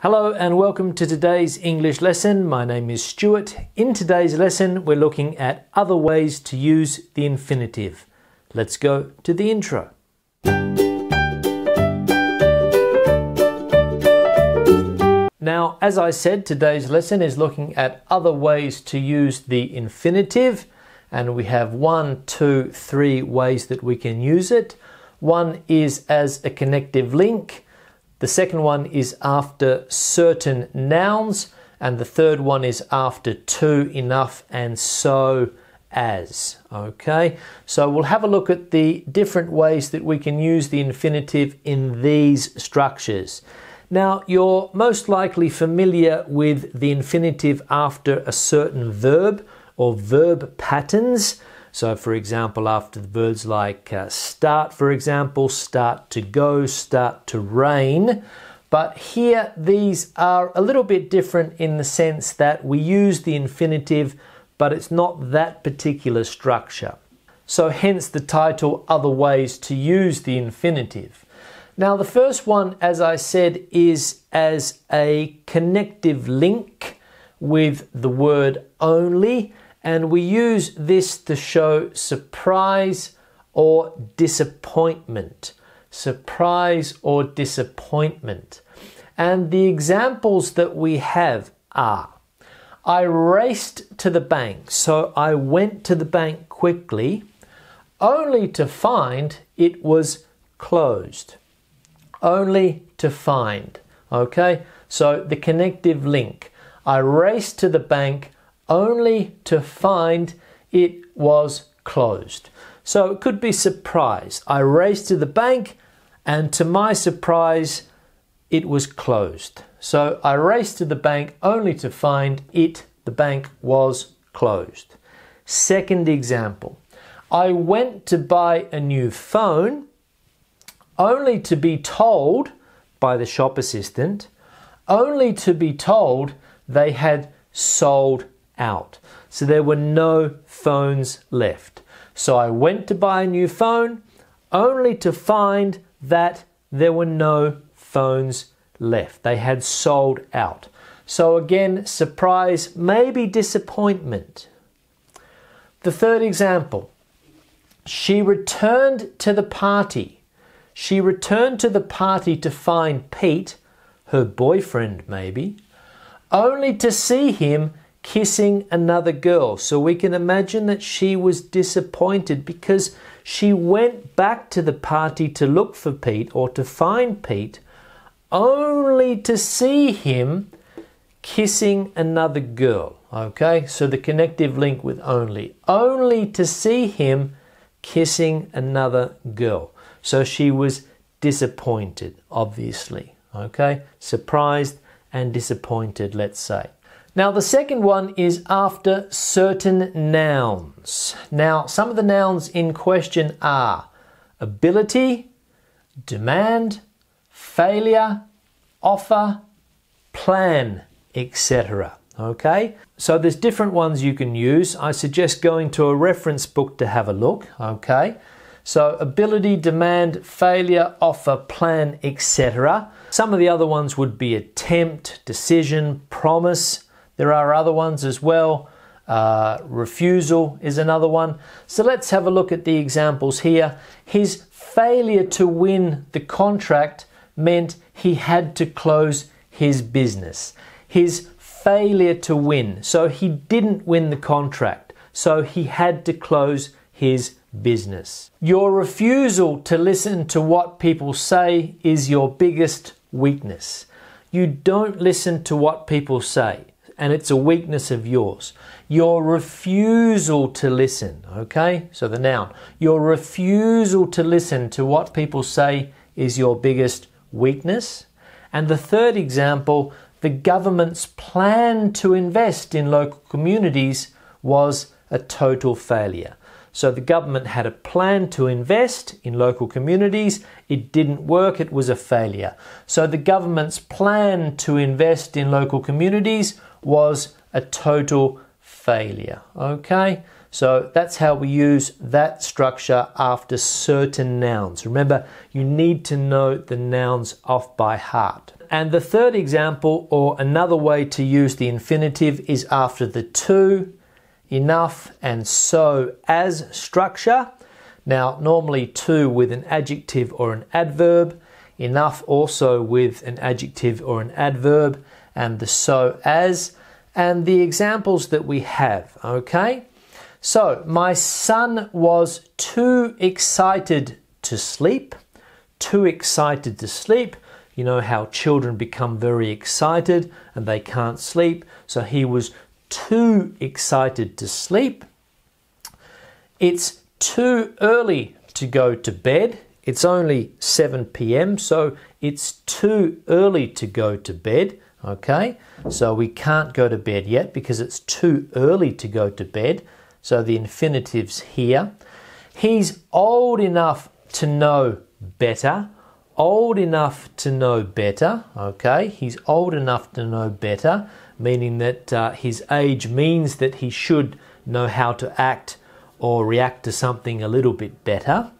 Hello and welcome to today's English lesson. My name is Stuart. In today's lesson, we're looking at other ways to use the infinitive. Let's go to the intro. Now, as I said, today's lesson is looking at other ways to use the infinitive, and we have 1, 2, 3 ways that we can use it. One is as a connective link. The second one is after certain nouns, and the third one is after to, enough, and so as. Okay, so we'll have a look at the different ways that we can use the infinitive in these structures. Now, you're most likely familiar with the infinitive after a certain verb or verb patterns. So, for example, after the verbs like start, for example, start to go, start to rain. But here, these are a little bit different in the sense that we use the infinitive, but it's not that particular structure. So hence the title, Other Ways to Use the Infinitive. Now, the first one, as I said, is as a connective link with the word only. And we use this to show surprise or disappointment. Surprise or disappointment. And the examples that we have are, I raced to the bank, so I went to the bank quickly, only to find it was closed. Only to find. Okay, so the connective link. I raced to the bank only to find it was closed. So it could be surprise. I raced to the bank and to my surprise it was closed. So I raced to the bank only to find the bank was closed. Second example. I went to buy a new phone only to be told by the shop assistant, only to be told they had sold out. So there were no phones left. So I went to buy a new phone only to find that there were no phones left. They had sold out. So again, surprise, maybe disappointment. The third example. She returned to the party. She returned to the party to find Pete, her boyfriend maybe, only to see him kissing another girl. So we can imagine that she was disappointed because she went back to the party to look for Pete or to find Pete only to see him kissing another girl. Okay, so the connective link with only to see him kissing another girl. So she was disappointed, obviously. Okay, surprised and disappointed, let's say. Now, the second one is after certain nouns. Now, some of the nouns in question are ability, demand, failure, offer, plan, etc. Okay? So there's different ones you can use. I suggest going to a reference book to have a look. Okay? So ability, demand, failure, offer, plan, etc. Some of the other ones would be attempt, decision, promise. There are other ones as well. Refusal is another one. So let's have a look at the examples here. His failure to win the contract meant he had to close his business. His failure to win. So he didn't win the contract. So he had to close his business. Your refusal to listen to what people say is your biggest weakness. You don't listen to what people say. And it's a weakness of yours. Your refusal to listen, okay? So the noun. Your refusal to listen to what people say is your biggest weakness. And the third example, the government's plan to invest in local communities was a total failure. So the government had a plan to invest in local communities. It didn't work. It was a failure. So the government's plan to invest in local communities was a total failure. Okay? So that's how we use that structure after certain nouns. Remember, you need to know the nouns off by heart. And the third example, or another way to use the infinitive, is after the to, enough, and so as structure. Now, normally to with an adjective or an adverb, enough also with an adjective or an adverb, and the so as, and the examples that we have, okay? So, my son was too excited to sleep. Too excited to sleep. You know how children become very excited and they can't sleep. So he was too excited to sleep. It's too early to go to bed. It's only 7 p.m. so it's too early to go to bed. Okay, so we can't go to bed yet because it's too early to go to bed. So the infinitive's here. He's old enough to know better. Old enough to know better. Okay, he's old enough to know better, meaning that his age means that he should know how to act or react to something a little bit better.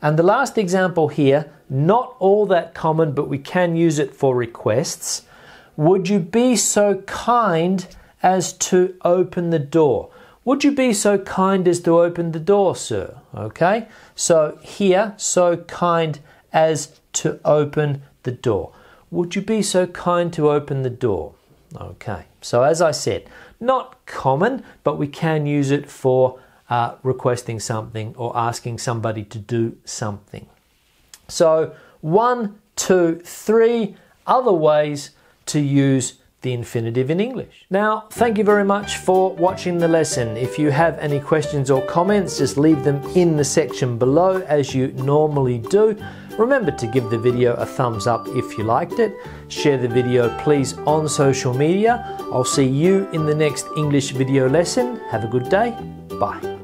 And the last example here, not all that common, but we can use it for requests. Would you be so kind as to open the door? Would you be so kind as to open the door, sir? Okay, so here, so kind as to open the door. Would you be so kind to open the door? Okay, so as I said, not common, but we can use it for requesting something or asking somebody to do something. So 1, 2, 3 other ways to use the infinitive in English. Now, thank you very much for watching the lesson. If you have any questions or comments, just leave them in the section below as you normally do. Remember to give the video a thumbs up if you liked it. Share the video please on social media. I'll see you in the next English video lesson. Have a good day. Bye.